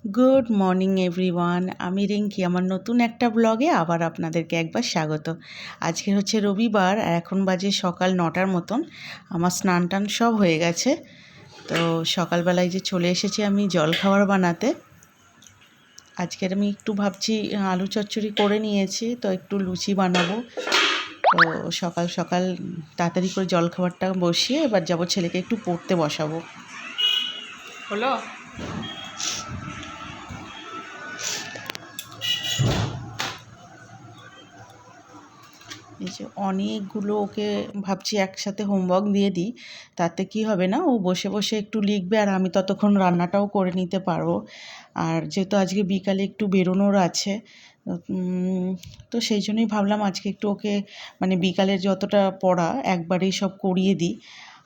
Good morning everyone, আমি রিঙ্কি। আমার নতুন একটা ব্লগে আবার আপনাদেরকে একবার স্বাগত। আজকে হচ্ছে রবিবার আর এখন বাজে সকাল 9টার মতন। আমার স্নান টান সব হয়ে গেছে। তো সকালবেলায় যে চলে এসেছি আমি জলখাবার বানাতে। আজকের আমি একটু ভাবছি আলু চচ্চড়ি করে নিয়েছি, তো একটু লুচি বানাবো। তো সকাল সকাল তাড়াতাড়ি করে জলখাবারটা বসিয়ে এবার যাবো ছেলেকে একটু পড়তে বসাবো। হলো? এই যে অনেকগুলো ওকে ভাবছি একসাথে হোমওয়ার্ক দিয়ে দিই, তাতে কি হবে না, ও বসে বসে একটু লিখবে আর আমি ততক্ষণ রান্নাটাও করে নিতে পারবো। আর যেহেতু আজকে বিকালে একটু বেরোনোর আছে, তো সেই জন্যই ভাবলাম আজকে একটু ওকে মানে বিকালের যতটা পড়া একবারেই সব করিয়ে দিই।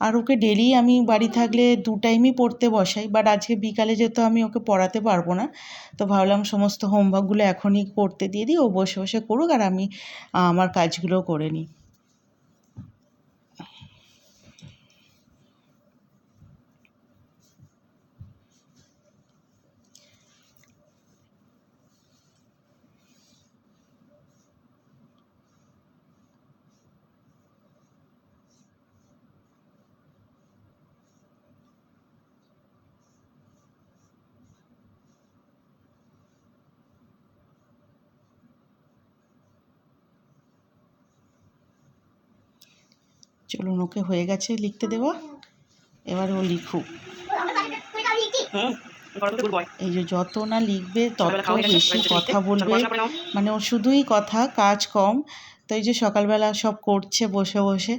আর ওকে ডেলি আমি বাড়ি থাকলে 2 টাইমই পড়তে বসাই, বাট আজকে বিকালে যেহেতু আমি ওকে পড়াতে পারবো না, তো ভাবলাম সমস্ত হোমওয়ার্কগুলো এখনই করতে দিয়ে দিই, ও বসে বসে করুক আর আমি আমার কাজগুলো করে নিই। চলুন, ওকে হয়ে গেছে লিখতে দেওয়া, এবার ও লিখুক। এই যে যত না লিখবে তত বেশি কথা বলবে, মানে ও শুধুই কথা, কাজ কম। তো এই যে সকালবেলা সব করছে বসে বসে।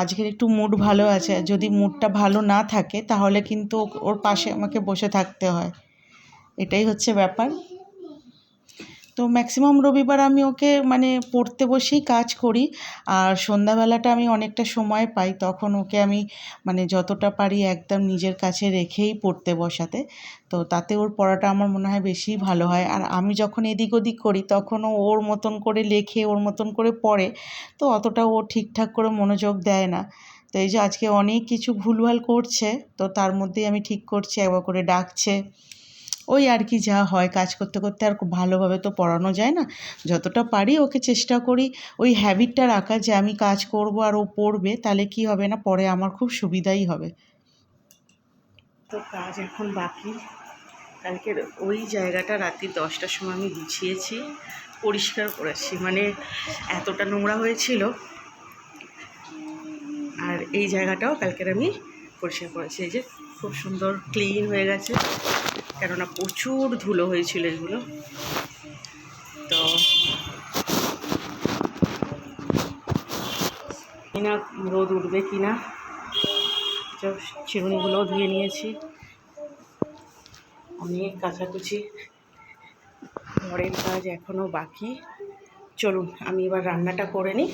আজকের একটু মুড ভালো আছে, যদি মুডটা ভালো না থাকে তাহলে কিন্তু ওর পাশে আমাকে বসে থাকতে হয়, এটাই হচ্ছে ব্যাপার। তো ম্যাক্সিমাম রবিবার আমি ওকে মানে পড়তে বসেই কাজ করি। আর সন্ধ্যাবেলাটা আমি অনেকটা সময় পাই, তখন ওকে আমি মানে যতটা পারি একদম নিজের কাছে রেখেই পড়তে বসাতে। তো তাতে ওর পড়াটা আমার মনে হয় বেশি ভালো হয়। আর আমি যখন এদিক ওদিক করি তখন ও ওর মতন করে লেখে, ওর মতন করে পড়ে, তো অতটা ও ঠিকঠাক করে মনোযোগ দেয় না। তো এই যে আজকে অনেক কিছু ভুলভাল করছে, তো তার মধ্যেই আমি ঠিক করছি, একবার করে ডাকছে। ওই আর কি, যা হয়, কাজ করতে করতে আর খুব ভালোভাবে তো পড়ানো যায় না। যতটা পারি ওকে চেষ্টা করি ওই হ্যাবিটটা রাখার, যে আমি কাজ করব আর ও পড়বে, তাহলে কি হবে না, পরে আমার খুব সুবিধাই হবে। তো কাজ এখন বাকি। কালকের ওই জায়গাটা রাত্রি 10টার সময় আমি গুছিয়েছি, পরিষ্কার করেছি, মানে এতটা নোংরা হয়েছিল। আর এই জায়গাটাও কালকের আমি পরিষ্কার করেছি, এই যে খুব সুন্দর ক্লিন হয়ে গেছে, কেননা প্রচুর ধুলো হয়েছিল এগুলো। তো না রোদ উঠবে কি না, চিরুনিগুলোও ধুয়ে নিয়েছি। অনেক কাচাকুচি, ঘরের কাজ এখনও বাকি। চলুন আমি এবার রান্নাটা করে নিই,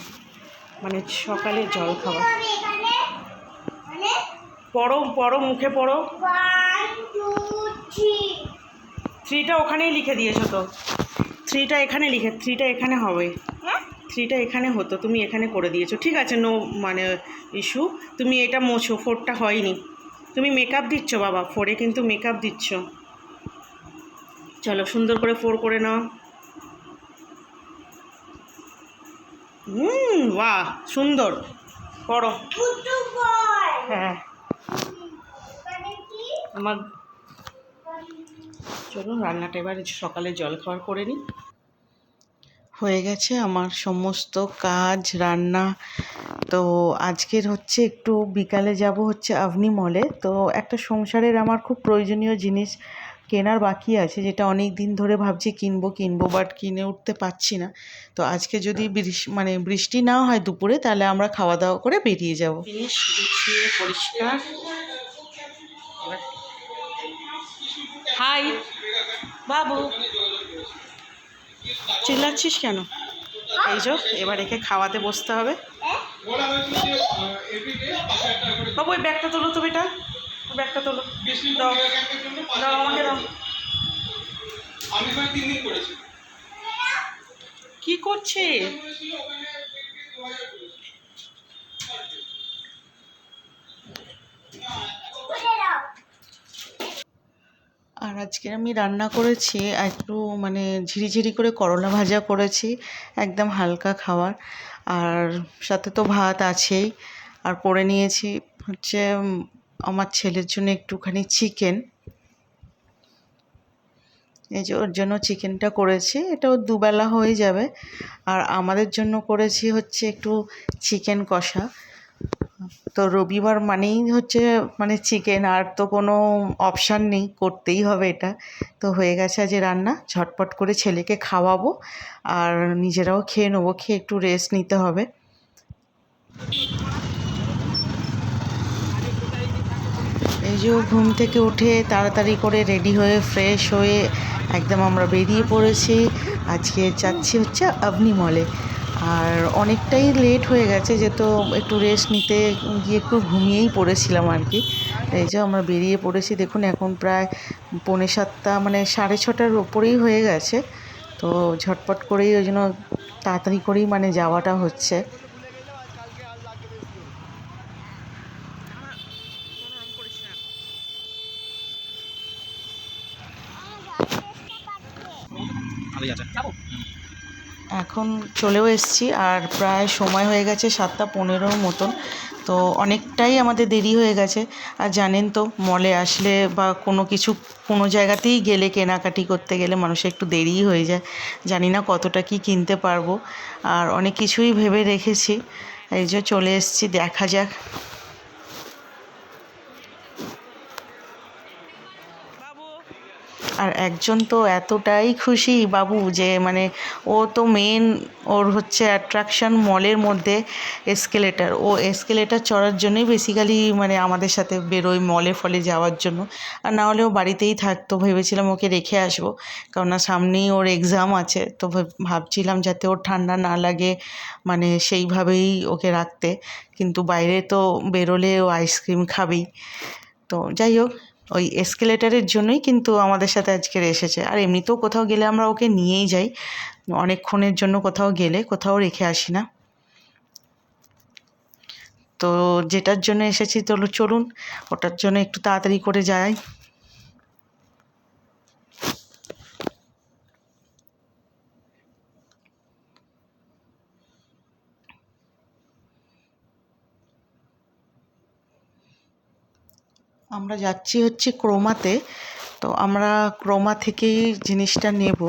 মানে সকালে জল খাবার। পড়ো পড়ো, মুখে পড়ো। 3টা ওখানেই লিখে দিয়েছো তো, 3টা এখানে লিখে, 3টা এখানে হবে, 3টা এখানে হতো, তুমি এখানে করে দিয়েছো, ঠিক আছে, নো মানে ইস্যু। তুমি এটা মোছো, 4টা হয়নি। তুমি মেকআপ দিচ্ছ বাবা, 4-এ কিন্তু মেকআপ দিচ্ছ। চলো সুন্দর করে 4 করে নাও। বাহ সুন্দর, পড়ো। হ্যাঁ আমার, চলুন রান্নাটা এবার সকালে জলখাবার করে নিই। হয়ে গেছে আমার সমস্ত কাজ, রান্না। তো আজকের হচ্ছে একটু বিকালে যাব হচ্ছে আভনি মলে, তো একটা সংসারের আমার খুব প্রয়োজনীয় জিনিস কেনার বাকি আছে, যেটা অনেক দিন ধরে ভাবছি কিনবো, বাট কিনে উঠতে পারছি না। তো আজকে যদি মানে বৃষ্টি না হয় দুপুরে, তাহলে আমরা খাওয়া দাওয়া করে বেরিয়ে যাব। জিনিস গুছিয়ে পরিষ্কার। হাই বাবু, চিল্লাচ্ছিস কেন? এই যে এবার একে খাওয়াতে বসতে হবে। বাবু ওই ব্যাগটা তোলো তো বেটা, ব্যাগটা তোলো, দাও দাও আমাকে দাও। কি করছে? আর আর আজকে আমি রান্না করেছি একটু মানে ঝিরিঝিরি করে করলা ভাজা করেছি, একদম হালকা খাবার। আর সাথে তো ভাত আছেই। আর করে নিয়েছি হচ্ছে আমার ছেলের জন্য একটুখানি চিকেন। এই যে ওর জন্য চিকেনটা করেছি, এটা ওর দুবেলা হয়ে যাবে। আর আমাদের জন্য করেছি হচ্ছে একটু চিকেন কষা। তো রবিবার মানেই হচ্ছে মানে চিকেন, আর তো কোনো অপশান নেই, করতেই হবে এটা। তো হয়ে গেছে আজ রান্না, ঝটপট করে ছেলেকে খাওয়াবো আর নিজেরাও খেয়ে নেবো, খেয়ে একটু রেস্ট নিতে হবে। এই যে ঘুম থেকে উঠে তাড়াতাড়ি করে রেডি হয়ে ফ্রেশ হয়ে একদম আমরা বেরিয়ে পড়েছি। আজকে যাচ্ছি হচ্ছে আবনি মলে। আর অনেকটাই লেট হয়ে গেছে, যেহেতু একটু রেস্ট নিতে গিয়ে একটু ঘুমিয়েই পড়েছিলাম আর কি। এই যে আমরা বেরিয়ে পড়েছি, দেখুন এখন প্রায় 6:45 মানে 6:30টার ওপরেই হয়ে গেছে। তো ঝটপট করেই ওই জন্য তাড়াতাড়ি করেই মানে যাওয়াটা হচ্ছে। এখন চলেও এসেছি আর প্রায় সময় হয়ে গেছে 7:15 মতন। তো অনেকটাই আমাদের দেরি হয়ে গেছে। আর জানেন তো মলে আসলে বা কোনো জায়গাতেই গেলে কেনাকাটি করতে গেলে মানুষের একটু দেরিই হয়ে যায়। জানি না কতটা কি কিনতে পারবো, আর অনেক কিছুই ভেবে রেখেছি। এই যে চলে এসেছি, দেখা যাক। আর একজন তো এতটাই খুশি বাবু যে মানে ও তো মেন, ওর হচ্ছে অ্যাট্রাকশন মলের মধ্যে এসকেলেটার। ও এসকেলেটার চড়ার জন্যই বেসিক্যালি মানে আমাদের সাথে বেরোয় মলে ফলে যাওয়ার জন্য। আর না হলেও বাড়িতেই থাকতো, ভেবেছিলাম ওকে রেখে আসবো, কেননা সামনেই ওর এক্সাম আছে। তো ভাবছিলাম যাতে ওর ঠান্ডা না লাগে মানে সেইভাবেই ওকে রাখতে। কিন্তু বাইরে তো বেরোলে ও আইসক্রিম খাবেই। তো যাই হোক, ওই এসকেলেটারের জন্যই কিন্তু আমাদের সাথে আজকের এসেছে। আর এমনিতেও কোথাও গেলে আমরা ওকে নিয়েই যাই, অনেকক্ষণের জন্য কোথাও গেলে কোথাও রেখে আসি না। তো যেটার জন্য এসেছি তো চলুন ওটার জন্য একটু তাড়াতাড়ি করে যাই। আমরা যাচ্ছি হচ্ছে ক্রোমাতে। তো আমরা ক্রোমা থেকেই জিনিসটা নেব।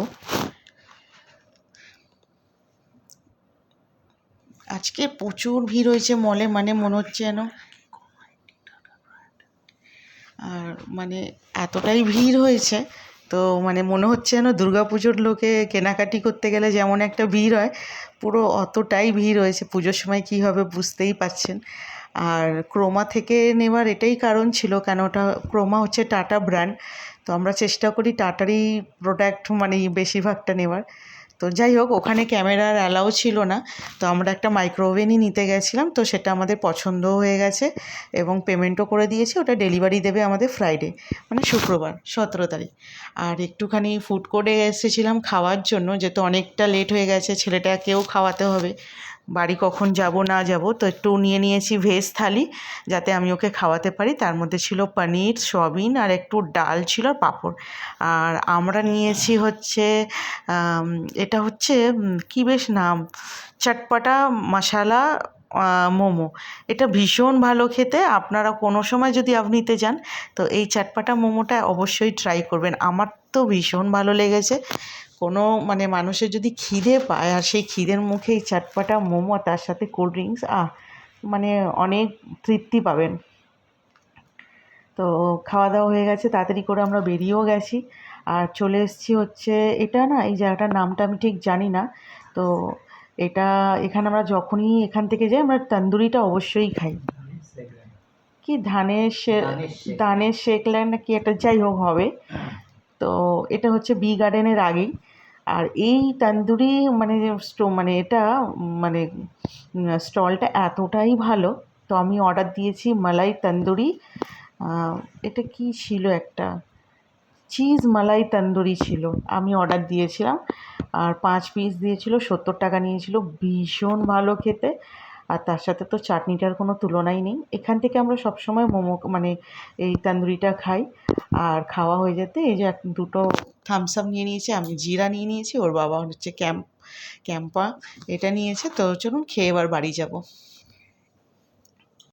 আজকে প্রচুর ভিড় হয়েছে মলে, মানে মনে হচ্ছে যেন, আর মানে এতটাই ভিড় হয়েছে তো মানে মনে হচ্ছে যেন দুর্গাপুজোর লোকে কেনাকাটি করতে গেলে যেমন একটা ভিড় হয়, পুরো অতটাই ভিড় হয়েছে। পুজোর সময় কী হবে বুঝতেই পারছেন। আর ক্রোমা থেকে নেওয়ার এটাই কারণ ছিল, কেন ওটা ক্রোমা হচ্ছে টাটা ব্র্যান্ড। তো আমরা চেষ্টা করি টাটারই প্রোডাক্ট মানে বেশিরভাগটা নেওয়ার। তো যাই হোক, ওখানে ক্যামেরার অ্যালাউ ছিল না। তো আমরা একটা মাইক্রোওভেনই নিতে গেছিলাম, তো সেটা আমাদের পছন্দও হয়ে গেছে এবং পেমেন্টও করে দিয়েছি। ওটা ডেলিভারি দেবে আমাদের ফ্রাইডে মানে শুক্রবার 17 তারিখ। আর একটুখানি ফুড কোর্টে এসেছিলাম খাওয়ার জন্য, যেহেতু অনেকটা লেট হয়ে গেছে, ছেলেটাকেও খাওয়াতে হবে, বাড়ি কখন যাব না যাব। তো একটু নিয়ে নিয়েছি ভেজ থালি, যাতে আমি ওকে খাওয়াতে পারি। তার মধ্যে ছিল পনির, সয়াবিন আর একটু ডাল ছিল, আর পাঁপড়। আর আমরা নিয়েছি হচ্ছে এটা হচ্ছে কী বেশ নাম, চটপটা মশালা মোমো। এটা ভীষণ ভালো খেতে। আপনারা কোনো সময় যদি আপনিতে যান তো এই চটপটা মোমোটা অবশ্যই ট্রাই করবেন। আমার তো ভীষণ ভালো লেগেছে। কোনো মানে মানুষের যদি খিদে পায় আর সেই খিদের মুখে এই চটপটা মোমো তার সাথে কোল্ড ড্রিঙ্কস, মানে অনেক তৃপ্তি পাবেন। তো খাওয়া দাওয়া হয়ে গেছে, তাড়াতাড়ি করে আমরা বেরিয়েও গেছি আর চলে এসেছি হচ্ছে, এটা না এই জায়গাটার নামটা আমি ঠিক জানি না। তো এটা এখানে আমরা যখনই এখান থেকে যাই আমরা তন্দুরিটা অবশ্যই খাই। কি ধানের শেকল্যান্ড না কি একটা, যাই হোক হবে। তো এটা হচ্ছে বি গার্ডেনের আগেই। আর এই তন্দুরি মানে মানে এটা মানে স্টলটা এতটাই ভালো। তো আমি অর্ডার দিয়েছি মালাই তন্দুরি। এটা কি ছিল, একটা চিজ মালাই তন্দুরি ছিল, আমি অর্ডার দিয়েছিলাম। আর 5 পিস দিয়েছিল, 70 টাকা নিয়েছিল, ভীষণ ভালো খেতে। আর তার সাথে তো চাটনিটার কোনো তুলনাই নেই। এখান থেকে আমরা সবসময় মোমো মানে এই তান্দুরিটা খাই। আর খাওয়া হয়ে যেতে এই যে দুটো থামস আপ নিয়ে নিয়েছি, আমি জিরা নিয়ে নিয়েছি, ওর বাবা হচ্ছে ক্যাম্পা এটা নিয়েছে। তো চলুন খেয়ে এবার বাড়ি যাব।